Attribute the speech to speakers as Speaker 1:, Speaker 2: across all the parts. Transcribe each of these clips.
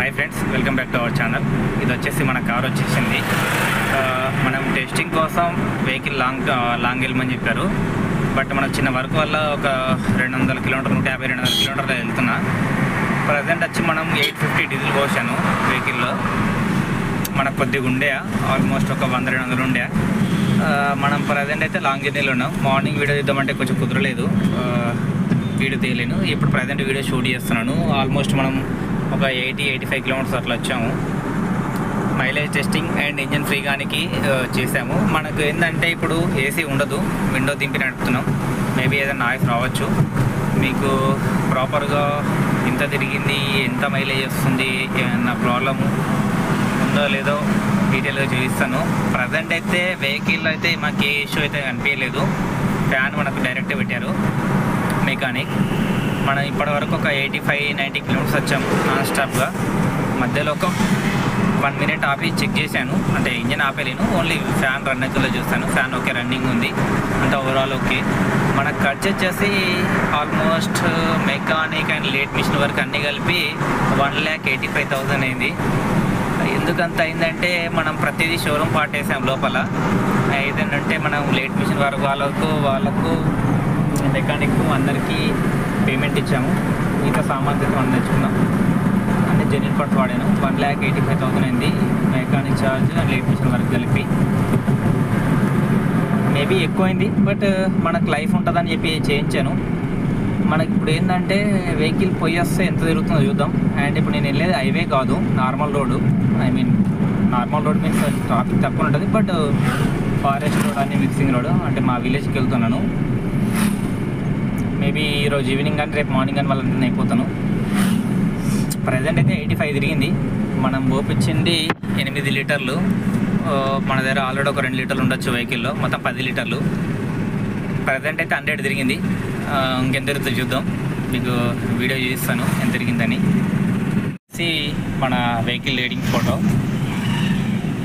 Speaker 1: Hi friends, welcome back to our channel. ఇది వచ్చేసి మన కార్ వచ్చేసింది. మనం టెస్టింగ్ కోసం వెహికల్ లాంగ్ వెళ్ళమని చెప్పారు. బట్ మనకు చిన్న వర్క్ వల్ల ఒక 200 కిలోమీటర్ 150-200 కిలోమీటర్లు వెళ్తున్నా. ప్రజెంట్ వచ్చి మనం 850 డీజిల్ పోసాను వెహికల్లో. మనకు కొద్దిగా ఉండే ఆల్మోస్ట్ ఒక 100-200 ఉండే. మనం ప్రజెంట్ అయితే లాంగ్ జర్నీలో ఉన్నాం. మార్నింగ్ వీడియో తీద్దామంటే కొంచెం కుదరలేదు, వీడియో తీయలేను. ఇప్పుడు ప్రజెంట్ వీడియో షూట్ చేస్తున్నాను. ఆల్మోస్ట్ మనం ఒక 80-85 కిలోమీటర్స్ అట్లా వచ్చాము. మైలేజ్ టెస్టింగ్ అండ్ ఇంజన్ ఫ్రీగానికి చేసాము. మనకు ఏంటంటే ఇప్పుడు ఏసీ ఉండదు, విండో దింపి నడుపుతున్నాం. మేబీ ఏదైనా నాయిస్ రావచ్చు. మీకు ప్రాపర్గా ఎంత తిరిగింది, ఎంత మైలేజ్ వస్తుంది, ఏమన్నా ప్రాబ్లము ఉందో లేదో డీటెయిల్గా చూపిస్తాను. ప్రజెంట్ అయితే వెహికల్ అయితే మాకు ఏ ఇష్యూ అయితే అనిపించలేదు. ఫ్యాన్ మనకు డైరెక్ట్ పెట్టారు మెకానిక్. మనం ఇప్పటివరకు ఒక 85-90 కిలోమీటర్స్ వచ్చాము నాన్ స్టాప్గా. మధ్యలో ఒక 1 మినిట్ ఆపి చెక్ చేశాను, అంటే ఇంజన్ ఆపేలేను, ఓన్లీ ఫ్యాన్ రన్ అవుతుందో చూస్తాను. ఫ్యాన్ ఓకే, రన్నింగ్ ఉంది, అంతా ఓవరాల్ ఓకే. మనకు ఖర్చు వచ్చేసి ఆల్మోస్ట్ మెకానిక్ అండ్ లేట్ మిషన్ వరకు అన్నీ కలిపి 1,85,000 అయింది. ఎందుకంత అయిందంటే మనం ప్రతిదీ షోరూమ్ పార్ట్ వేసాం లోపల. ఏదంటే మనం లేట్ మిషన్ వరకు వాళ్ళకు మెకానిక్ అందరికీ పేమెంట్ ఇచ్చాము. ఇంకా సామాన్ మనం తెచ్చుకున్నాం, అంటే జెన్యున్ పార్ట్స్ వాడాను. 1,85,000 అయింది మెకానిక్ ఛార్జ్ అండ్ లేట్ మిషన్ వరకు కలిపి. మేబీ ఎక్కువైంది, బట్ మనకు లైఫ్ ఉంటుందని చెప్పి చేయించాను. మనకి ఇప్పుడు ఏంటంటే వెహికల్ పోయి వస్తే ఎంత తిరుగుతుందో చూద్దాం. అండ్ ఇప్పుడు నేను వెళ్ళేది హైవే కాదు, normal road. Normal road means traffic తక్కువ ఉంటుంది, బట్ ఫారెస్ట్ రోడ్ అని మిక్సింగ్ రోడ్, అంటే మా విలేజ్కి వెళ్తున్నాను. మేబీ ఈరోజు ఈవినింగ్ కానీ రేపు మార్నింగ్ కానీ వాళ్ళ అయిపోతాను. ప్రజెంట్ అయితే 85 తిరిగింది. మనం పోపించింది 8 లీటర్లు. మన దగ్గర ఆల్రెడీ ఒక 2 లీటర్లు ఉండొచ్చు వెహికల్లో, మొత్తం 10 లీటర్లు. ప్రజెంట్ అయితే 100 తిరిగింది. ఇంకెంత తిరుగుతుందో చూద్దాం, మీకు వీడియో చూపిస్తాను ఎంత తిరిగిందని. మన వెహికల్ రీడింగ్ ఫోటో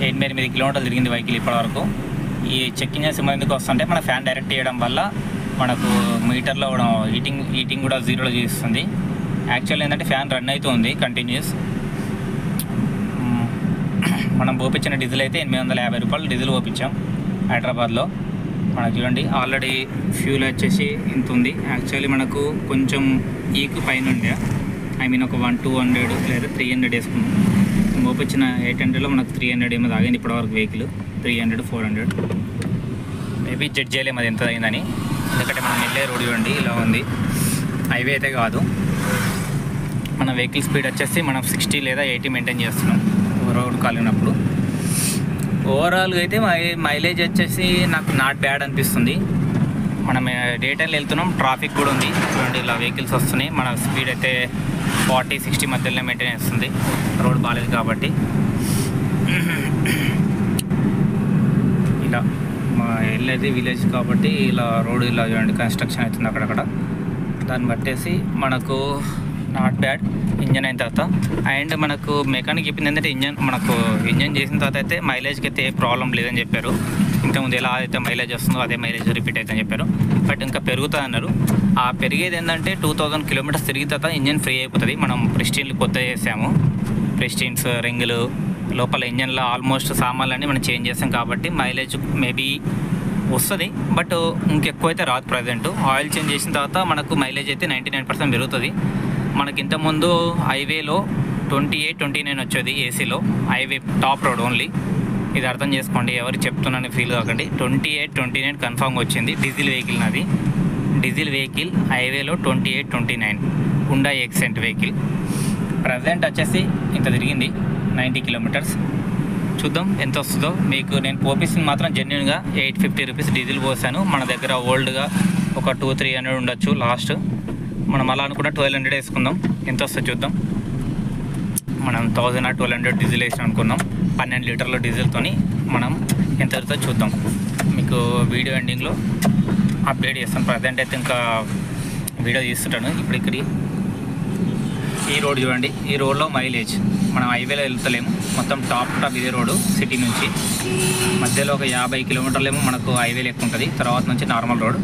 Speaker 1: 88 కిలోమీటర్లు తిరిగింది వెహికల్ ఇప్పటివరకు. ఈ చెక్కింగ్ చేసి ఎందుకు వస్తుంటే మన ఫ్యాన్ డైరెక్ట్ చేయడం వల్ల మనకు మీటర్లో కూడా హీటింగ్ కూడా 0లో చూపిస్తుంది. యాక్చువల్ ఏంటంటే ఫ్యాన్ రన్ అవుతుంది కంటిన్యూస్. మనం పోపించిన డీజిల్ అయితే 850 రూపాయలు డీజిల్ పోపించాం హైదరాబాద్లో. మనకు చూడండి ఆల్రెడీ ఫ్యూల్ వచ్చేసి ఇంత ఉంది. యాక్చువల్లీ మనకు కొంచెం ఈకు పైన ఉండే, ఒక 100-200 లేదా 300 వేసుకున్నాం. పోపించిన 800లో మనకు 300 ఏమో తాగింది ఇప్పటివరకు వెహికల్. 300-400 మేబీ జడ్జ్ చేయలేము అది ఎంత తాగిందని. ఎందుకంటే మనం వెళ్ళే రోడ్ చూడండి ఇలా ఉంది, హైవే అయితే కాదు. మన వెహికల్ స్పీడ్ వచ్చేసి మనం 60 లేదా 80 మెయింటైన్ చేస్తున్నాం రోడ్ కాలినప్పుడు. ఓవరాల్గా అయితే మైలేజ్ వచ్చేసి నాకు నాట్ బ్యాడ్ అనిపిస్తుంది. మనం డే టైంలో వెళ్తున్నాం, ట్రాఫిక్ కూడా ఉంది చూడండి, ఇలా వెహికల్స్ వస్తున్నాయి. మన స్పీడ్ అయితే 40-60 మధ్యలోనే మెయింటైన్ చేస్తుంది, రోడ్ బాగాలేదు కాబట్టి. ఇలా మా వెళ్ళేది విలేజ్ కాబట్టి ఇలా రోడ్ ఇలా చూడండి కన్స్ట్రక్షన్ అవుతుంది అక్కడక్కడ. దాన్ని బట్టేసి మనకు నాట్ బ్యాడ్ ఇంజన్ అయిన తర్వాత. అండ్ మనకు మెకానిక్ చెప్పింది ఏంటంటే ఇంజన్ చేసిన తర్వాత అయితే మైలేజ్కి అయితే ఏ ప్రాబ్లం లేదని చెప్పారు. ఇంతకుముందు ఎలా అయితే మైలేజ్ వస్తుందో అదే మైలేజ్ రిపీట్ అవుతుందని చెప్పారు. బట్ ఇంకా పెరుగుతుంది అన్నారు. ఆ పెరిగేది ఏంటంటే 2000 కిలోమీటర్స్ తిరిగిన తర్వాత ఇంజన్ ఫ్రీ అయిపోతుంది. మనం ప్రెస్టీన్లు కొత్త చేసాము, ప్రెస్టీన్స్ రింగులు లోపల ఇంజన్లో ఆల్మోస్ట్ సామాన్లన్నీ మనం చేంజ్ చేస్తాం కాబట్టి మైలేజ్ మేబీ వస్తుంది, బట్ ఇంకెక్కువ అయితే రాదు. ప్రజెంట్ ఆయిల్ చేంజ్ చేసిన తర్వాత మనకు మైలేజ్ అయితే 99% పెరుగుతుంది. మనకి ఇంతకుముందు హైవేలో 28-29 వచ్చేది ఏసీలో, హైవే టాప్ రోడ్ ఓన్లీ. ఇది అర్థం చేసుకోండి, ఎవరు చెప్తున్నాను ఫీల్ కాకండి. 28-29 కన్ఫామ్గా వచ్చింది. డీజిల్ వెహికల్ నాది, డీజిల్ వెహికల్ హైవేలో 28-29 హుండాయ్ ఎక్సెంట్ వెహికల్. ప్రజెంట్ వచ్చేసి ఇంత తిరిగింది 90 కిలోమీటర్స్. చూద్దాం ఎంత వస్తుందో. మీకు నేను పోపిస్తుంది మాత్రం జెన్యున్గా 850 రూపీస్ డీజిల్ పోసాను. మన దగ్గర ఓల్డ్గా ఒక 200-300 ఉండొచ్చు లాస్ట్. మనం అలా అనుకుంటే 1200 వేసుకుందాం, ఎంత వస్తుందో చూద్దాం. మనం 1000-1200 డీజిల్ వేసాం అనుకున్నాం. 12 లీటర్ల డీజిల్తో మనం ఎంత అవుతుందో చూద్దాం. మీకు వీడియో ఎండింగ్లో అప్డేట్ చేస్తాను. ప్రజెంట్ అయితే ఇంకా వీడియో తీస్తుంటాను. ఇప్పుడు ఇక్కడ ఈ రోడ్ చూడండి, ఈ రోడ్లో మైలేజ్ మనం హైవేలో వెళ్తలేము, మొత్తం టాప్ ఇదే రోడ్డు. సిటీ నుంచి మధ్యలో ఒక 50 కిలోమీటర్లేమో మనకు హైవే లెక్క ఉంటుంది, తర్వాత నుంచి నార్మల్ రోడ్.